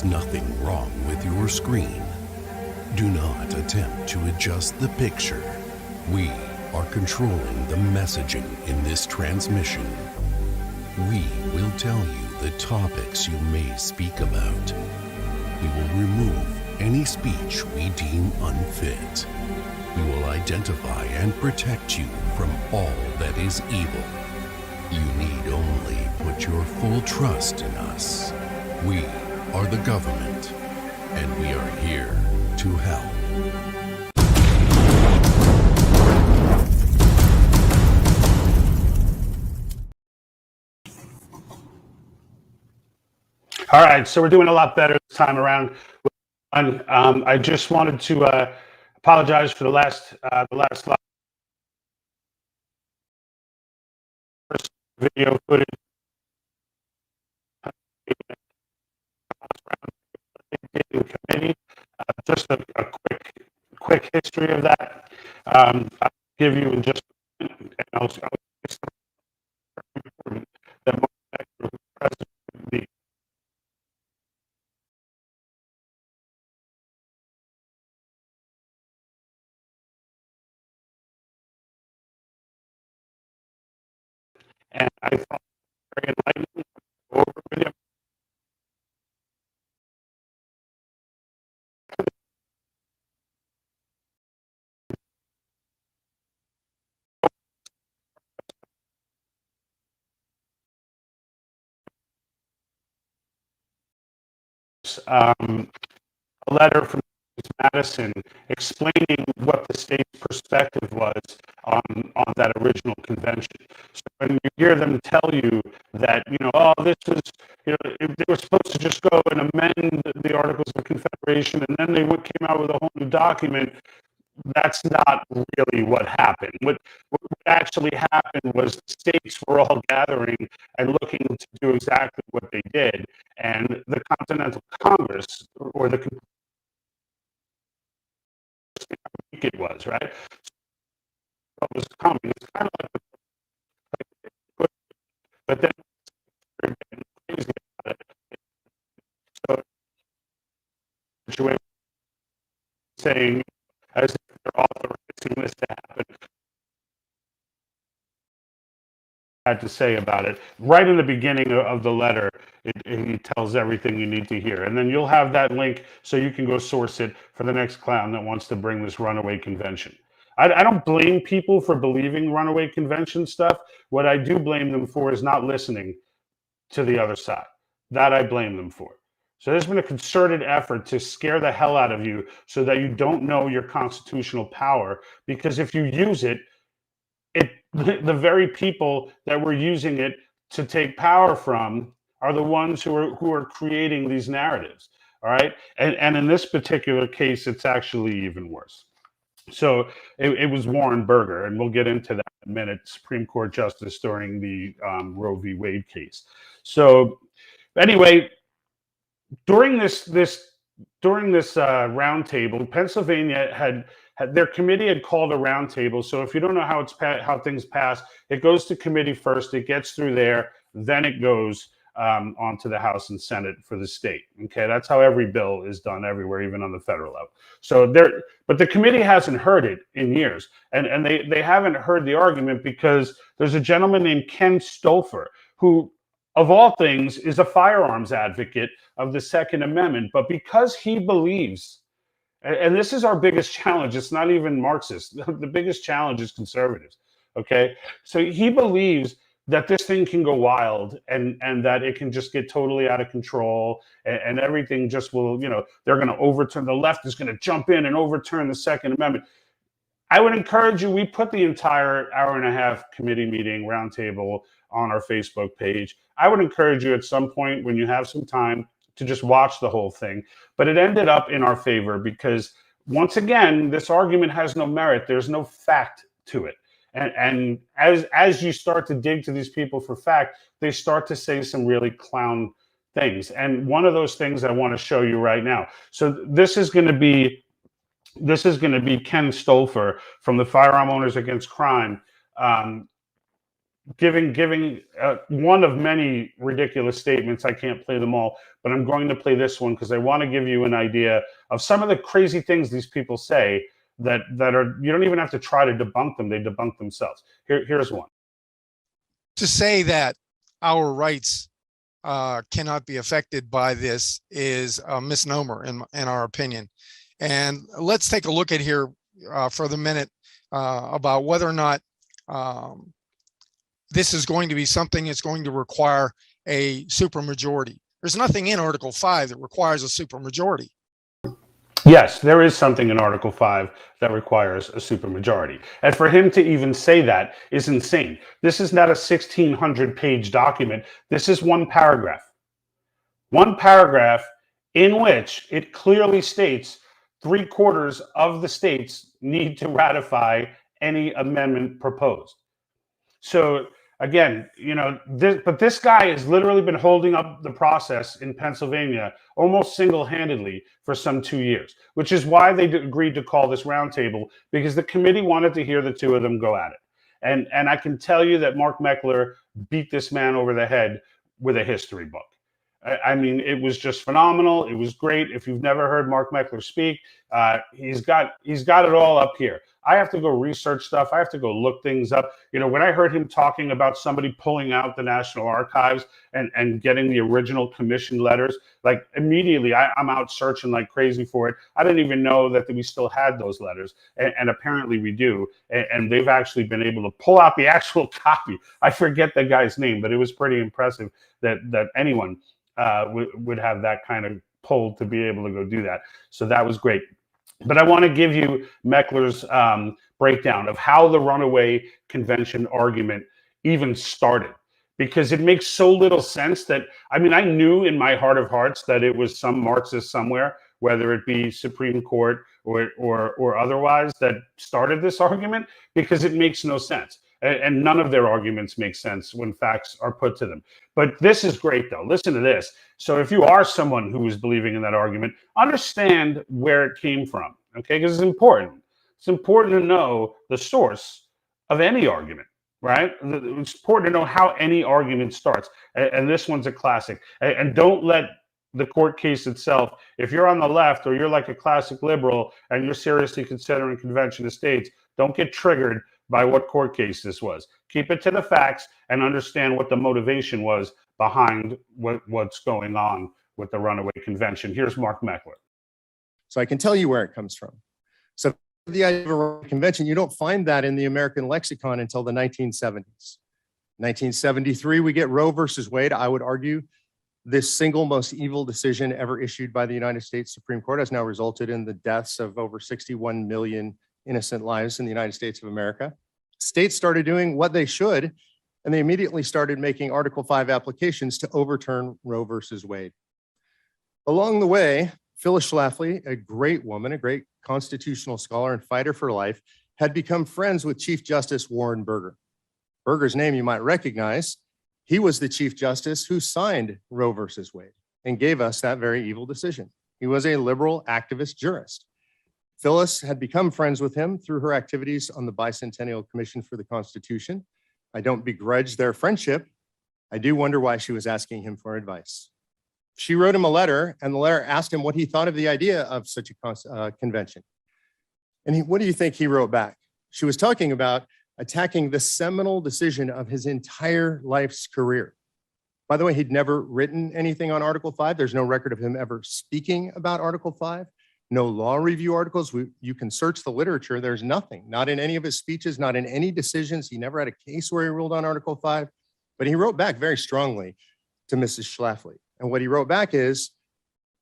is nothing wrong with your screen. Do not attempt to adjust the picture. We are controlling the messaging in this transmission. We will tell you the topics you may speak about. We will remove any speech we deem unfit. We will identify and protect you from all that is evil. You need only put your full trust in us. We are the government, and we are here to help. All right, so we're doing a lot better this time around. I just wanted to apologize for the last video footage. In committee, just a quick history of that. I'll give you in just a minute, and I'll that most president would be. And I thought very enlightening. Over with you. A letter from Madison explaining what the state's perspective was on that original convention. So when you hear them tell you that, oh, this was, they were supposed to just go and amend the Articles of Confederation, and then they came out with a whole new document, that's not really what happened. What actually happened was the states were all gathering and looking to do exactly what they did, and the Continental Congress, or the it was, right? What was coming? It's kind of like, but then crazy about it. So, saying as if they're authorizing this to happen. Had to say about it right in the beginning of the letter. It tells everything you need to hear, and then you'll have that link so you can go source it for the next clown that wants to bring this runaway convention. I don't blame people for believing runaway convention stuff. What I do blame them for is not listening to the other side. That I blame them for. So there's been a concerted effort to scare the hell out of you so that you don't know your constitutional power, because if you use it, the very people that we're using it to take power from are the ones who are creating these narratives. All right, and in this particular case, it's actually even worse. So it was Warren Burger, and we'll get into that in a minute, Supreme Court Justice during the Roe v. Wade case. So anyway, during this roundtable, Pennsylvania had their committee had called a roundtable. So if you don't know how things pass, it goes to committee first, it gets through there, then it goes onto the House and Senate for the state. Okay, that's how every bill is done everywhere, even on the federal level. So but the committee hasn't heard it in years, and they haven't heard the argument because there's a gentleman named Ken Stolfer who, of all things, is a firearms advocate of the Second Amendment. But because he believes, and this is our biggest challenge, it's not even Marxist, the biggest challenge is conservatives, okay? So he believes that this thing can go wild, and that it can just get totally out of control, and everything just will, they're going to overturn, the left is going to jump in and overturn the Second Amendment. I would encourage you, we put the entire hour-and-a-half committee meeting roundtable on our Facebook page. I would encourage you at some point when you have some time to just watch the whole thing. But it ended up in our favor because, once again, this argument has no merit. There's no fact to it. And as you start to dig to these people for fact, they start to say some really clown things. And one of those things I want to show you right now. So this is going to be Ken Stolfer from the Firearm Owners Against Crime. giving one of many ridiculous statements. I can't play them all, but I'm going to play this one because I want to give you an idea of some of the crazy things these people say that are, you don't even have to try to debunk them. They debunk themselves. Here's one. To say that our rights cannot be affected by this is a misnomer in our opinion. And let's take a look at here for the minute about whether or not this is going to be something that's going to require a supermajority. There's nothing in Article 5 that requires a supermajority. Yes, there is something in Article 5 that requires a supermajority. And for him to even say that is insane. This is not a 1,600-page document. This is one paragraph. One paragraph in which it clearly states 3/4 of the states need to ratify any amendment proposed. So again, this guy has literally been holding up the process in Pennsylvania almost single-handedly for some 2 years, which is why they agreed to call this roundtable, because the committee wanted to hear the two of them go at it. And I can tell you that Mark Meckler beat this man over the head with a history book. I mean, it was just phenomenal. It was great. If you've never heard Mark Meckler speak, he's got it all up here. I have to go research stuff. I have to go look things up. When I heard him talking about somebody pulling out the National Archives and getting the original commission letters, like immediately I'm out searching like crazy for it. I didn't even know that we still had those letters. And apparently we do. And they've actually been able to pull out the actual copy. I forget the guy's name, but it was pretty impressive that anyone would have that kind of pull to be able to go do that. So that was great. But I want to give you Meckler's breakdown of how the runaway convention argument even started, because it makes so little sense that, I mean, I knew in my heart of hearts that it was some Marxist somewhere, whether it be Supreme Court or otherwise, that started this argument, because it makes no sense. And none of their arguments make sense when facts are put to them. But this is great, though. Listen to this. So if you are someone who was believing in that argument, understand where it came from, okay? Because it's important. It's important to know the source of any argument, right? It's important to know how any argument starts. And this one's a classic. And don't let the court case itself, if you're on the left or you're like a classic liberal and you're seriously considering convention of states, don't get triggered by what court case this was. Keep it to the facts and understand what the motivation was behind what's going on with the runaway convention. Here's Mark Meckler. So I can tell you where it comes from. So the idea of a runaway convention, you don't find that in the American lexicon until the 1970s. 1973, we get Roe versus Wade. I would argue this single most evil decision ever issued by the United States Supreme Court has now resulted in the deaths of over 61 million innocent lives in the United States of America. States started doing what they should, and they immediately started making Article 5 applications to overturn Roe versus Wade. Along the way, Phyllis Schlafly, a great woman, a great constitutional scholar and fighter for life, had become friends with Chief Justice Warren Burger. Burger's name you might recognize. He was the Chief Justice who signed Roe versus Wade and gave us that very evil decision. He was a liberal activist jurist. Phyllis had become friends with him through her activities on the Bicentennial Commission for the Constitution. I don't begrudge their friendship. I do wonder why she was asking him for advice. She wrote him a letter, and the letter asked him what he thought of the idea of such a convention. And what do you think he wrote back? She was talking about attacking the seminal decision of his entire life's career. By the way, he'd never written anything on Article 5. There's no record of him ever speaking about Article 5. No law review articles. You can search the literature. There's nothing, not in any of his speeches, not in any decisions. He never had a case where he ruled on Article 5, but he wrote back very strongly to Mrs. Schlafly. And what he wrote back is,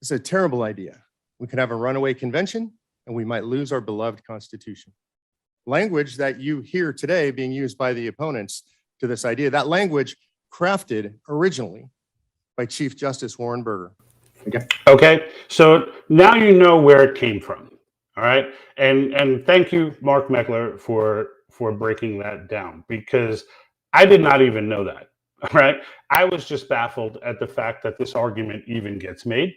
it's a terrible idea. We could have a runaway convention and we might lose our beloved Constitution. Language that you hear today being used by the opponents to this idea, that language crafted originally by Chief Justice Warren Burger. Okay, so now you know where it came from. All right, and thank you, Mark Meckler, for breaking that down, because I did not even know that. All right, I was just baffled at the fact that this argument even gets made.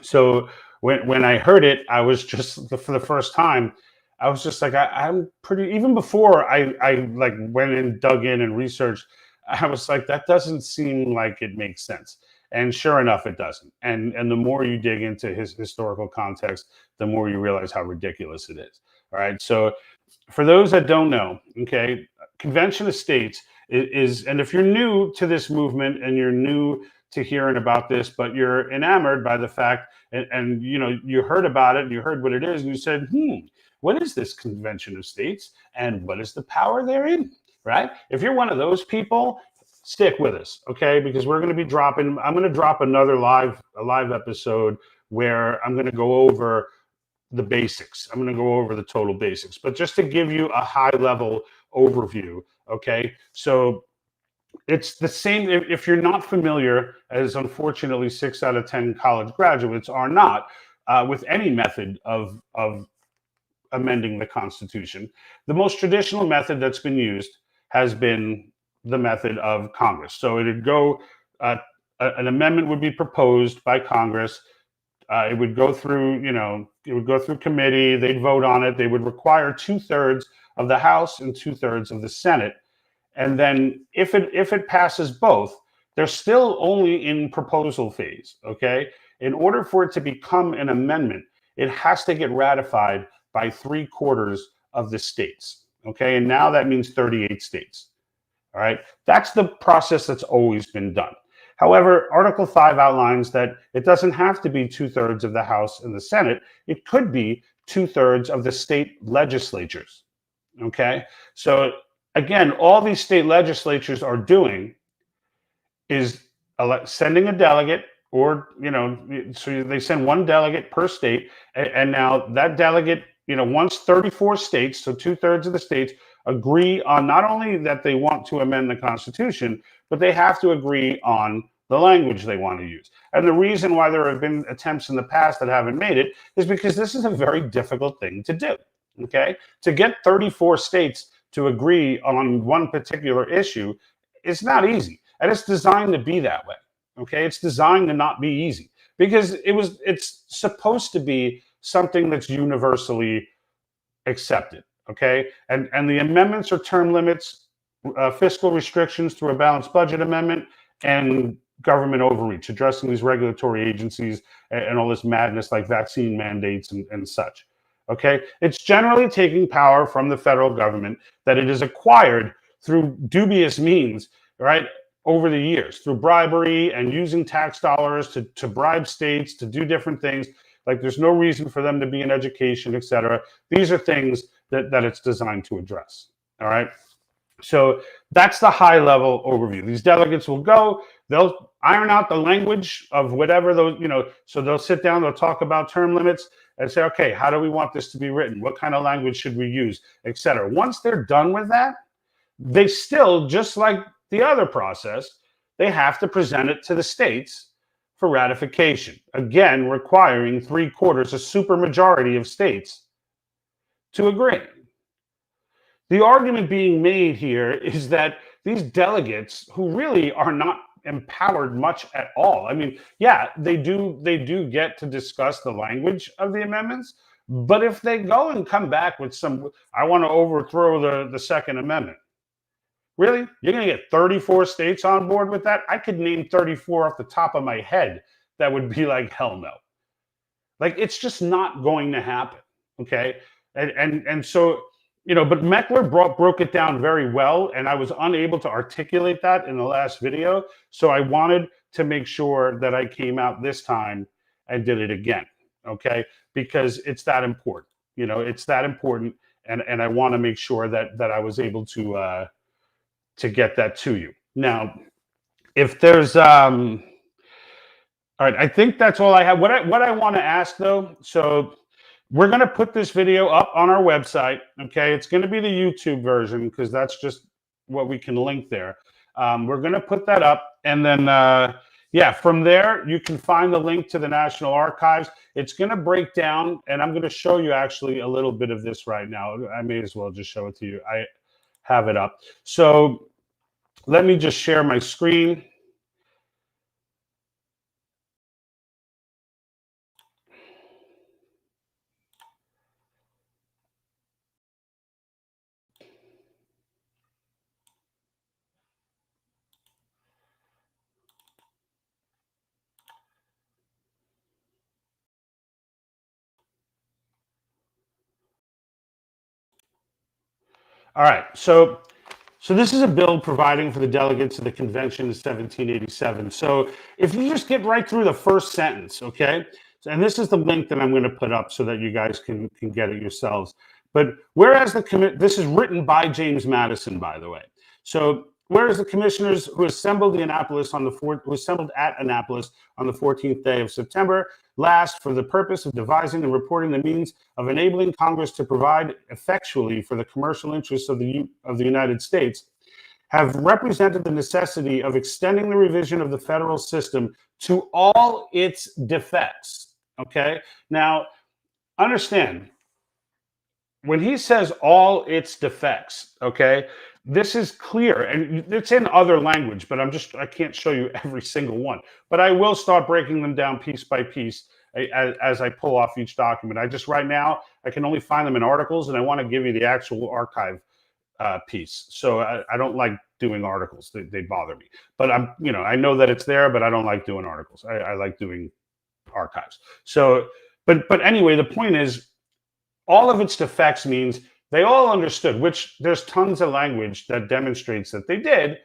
So when I heard it, I was just, for the first time, I was just like, I'm pretty, even before I like went and dug in and researched, I was like, that doesn't seem like it makes sense. And sure enough, it doesn't. And the more you dig into his historical context, the more you realize how ridiculous it is. All right. So for those that don't know, okay, Convention of States is, and if you're new to this movement and you're new to hearing about this, but you're enamored by the fact, and you know, you heard about it and you heard what it is, and you said, what is this Convention of States and what is the power therein? Right? If you're one of those people, stick with us, okay? Because we're going to be dropping. I'm going to drop another live episode where I'm going to go over the basics. I'm going to go over the total basics, but just to give you a high level overview, okay? So it's the same. If you're not familiar, as unfortunately 6 out of 10 college graduates are not, with any method of amending the Constitution, the most traditional method that's been used has been the method of Congress. So it'd go, an amendment would be proposed by Congress. It would go through, it would go through committee. They'd vote on it. They would require 2/3 of the House and 2/3 of the Senate. And then if it passes both, they're still only in proposal phase. Okay. In order for it to become an amendment, it has to get ratified by 3/4 of the states. Okay. And now that means 38 states. All right. That's the process that's always been done. However, Article 5 outlines that it doesn't have to be 2/3 of the House and the Senate. It could be 2/3 of the state legislatures. Okay. So again, all these state legislatures are doing is sending a delegate, or, so they send one delegate per state. And now that delegate, once 34 states, so 2/3 of the states, agree on not only that they want to amend the Constitution, but they have to agree on the language they want to use. And the reason why there have been attempts in the past that haven't made it is because this is a very difficult thing to do. Okay. To get 34 states to agree on one particular issue is not easy. And it's designed to be that way. Okay. It's designed to not be easy because it's supposed to be something that's universally accepted. Okay. And the amendments are term limits, fiscal restrictions through a balanced budget amendment, and government overreach, addressing these regulatory agencies and all this madness like vaccine mandates and such. Okay. It's generally taking power from the federal government that it is acquired through dubious means, right? Over the years, through bribery and using tax dollars to bribe states to do different things. Like there's no reason for them to be in education, et cetera. These are things that it's designed to address. All right. So that's the high level overview. These delegates will go, they'll iron out the language of whatever those, so they'll sit down, they'll talk about term limits and say, okay, how do we want this to be written? What kind of language should we use, et cetera. Once they're done with that, they still, just like the other process, they have to present it to the states for ratification. Again, requiring 3/4, a supermajority of states, to agree. The argument being made here is that these delegates, who really are not empowered much at all. I mean, yeah, they do get to discuss the language of the amendments, but if they go and come back with some, I want to overthrow the Second Amendment. Really? You're going to get 34 states on board with that? I could name 34 off the top of my head that would be like, hell no. Like, it's just not going to happen. Okay. And so, but Meckler broke it down very well, and I was unable to articulate that in the last video. So I wanted to make sure that I came out this time and did it again. Okay. Because it's that important. It's that important. And I want to make sure that I was able to get that to you. Now, if there's all right, I think that's all I have. What I want to ask though, so we're going to put this video up on our website. Okay, it's going to be the YouTube version because that's just what we can link there. We're going to put that up, and then yeah, from there you can find the link to the National Archives. It's going to break down, and I'm going to show you actually a little bit of this right now. I may as well just show it to you. I have it up. So let me just share my screen. All right. So this is a bill providing for the delegates of the convention of 1787. So if you just get right through the first sentence, okay? And this is the link that I'm going to put up so that you guys can get it yourselves. But whereas this is written by James Madison, by the way. So whereas the commissioners who assembled at Annapolis on the 14th day of September last for the purpose of devising and reporting the means of enabling Congress to provide effectually for the commercial interests of the United States, have represented the necessity of extending the revision of the federal system to all its defects. Okay? Now, understand, when he says all its defects, okay, this is clear, and it's in other language, but I can't show you every single one. But I will start breaking them down piece by piece as I pull off each document. Right now, I can only find them in articles, and I want to give you the actual archive piece. So I don't like doing articles; they bother me. But I know that it's there, but I don't like doing articles. I like doing archives. So, but anyway, the point is, all of its defects means they all understood, which there's tons of language that demonstrates that they did,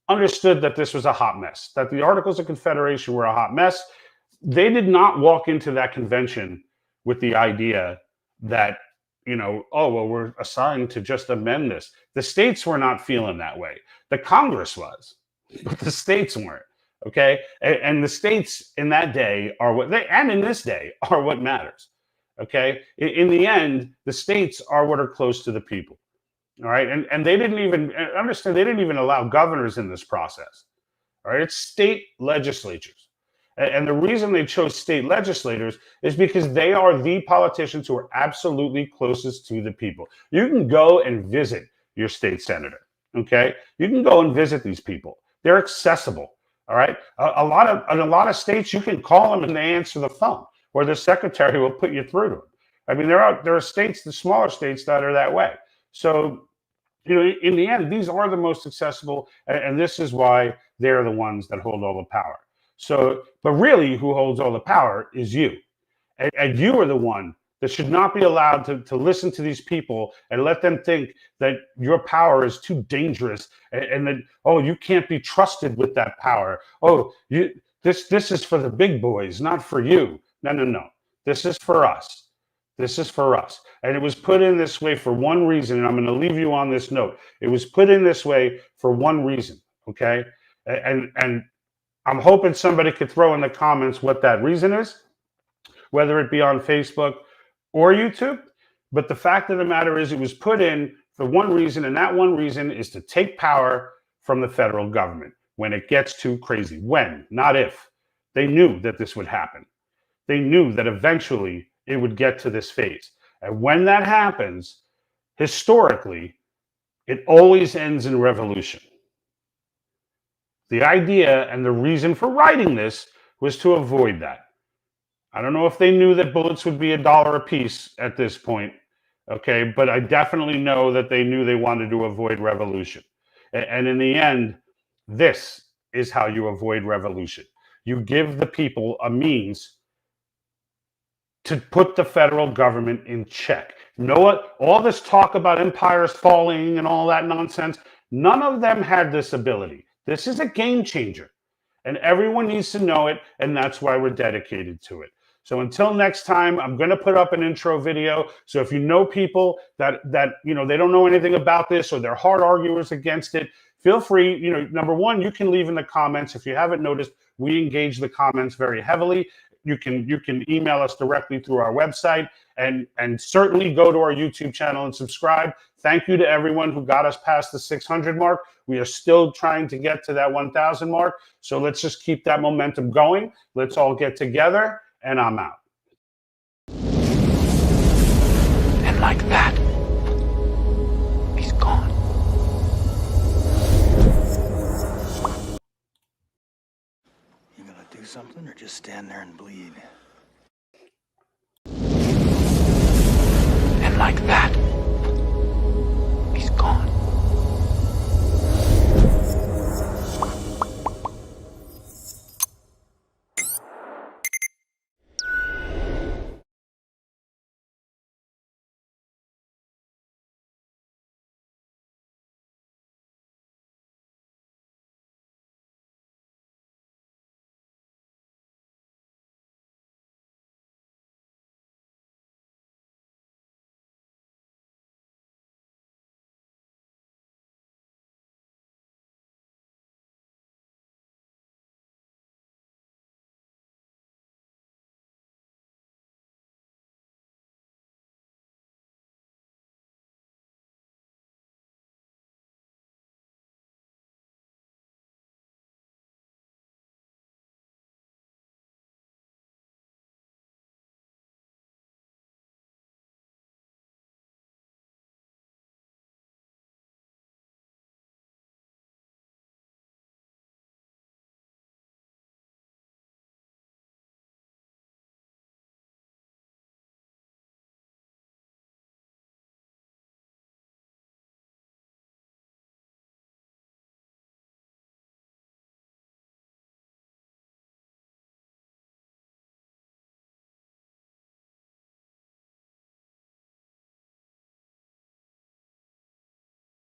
understood that this was a hot mess, that the Articles of Confederation were a hot mess. They did not walk into that convention with the idea that, oh, well, we're assigned to just amend this. The states were not feeling that way. The Congress was, but the states weren't. Okay. And the states in that day and in this day are what matters. Okay. In the end, the states are what are close to the people. All right. And they didn't even understand, they didn't even allow governors in this process. All right. It's state legislatures. And the reason they chose state legislators is because they are the politicians who are absolutely closest to the people. You can go and visit your state senator. Okay. You can go and visit these people. They're accessible. All right. In a lot of states, you can call them and they answer the phone, or the secretary will put you through to them. I mean, there are states, the smaller states, that are that way. So, in the end, these are the most accessible, and this is why they're the ones that hold all the power. So, but really, who holds all the power is you. And you are the one that should not be allowed to listen to these people and let them think that your power is too dangerous and that, oh, you can't be trusted with that power. Oh, this is for the big boys, not for you. No. This is for us. This is for us. And it was put in this way for one reason, and I'm going to leave you on this note. It was put in this way for one reason, okay? And I'm hoping somebody could throw in the comments what that reason is, whether it be on Facebook or YouTube. But the fact of the matter is, it was put in for one reason, and that one reason is to take power from the federal government when it gets too crazy. When, not if. They knew that this would happen. They knew that eventually it would get to this phase. And when that happens, historically, it always ends in revolution. The idea and the reason for writing this was to avoid that. I don't know if they knew that bullets would be $1 a piece at this point, okay? But I definitely know that they knew they wanted to avoid revolution. And in the end, this is how you avoid revolution. You give the people a means to put the federal government in check. You know what? All this talk about empires falling and all that nonsense, none of them had this ability. This is a game changer, and everyone needs to know it, and that's why we're dedicated to it. So until next time, I'm going to put up an intro video. So if you know people that they don't know anything about this, or they're hard arguers against it, feel free. Number one, you can leave in the comments. If you haven't noticed, we engage the comments very heavily. You can email us directly through our website, and certainly go to our YouTube channel and subscribe. Thank you to everyone who got us past the 600 mark. We are still trying to get to that 1,000 mark. So let's just keep that momentum going. Let's all get together, and I'm out. And like that, he's gone. You gonna do something or just stand there and bleed?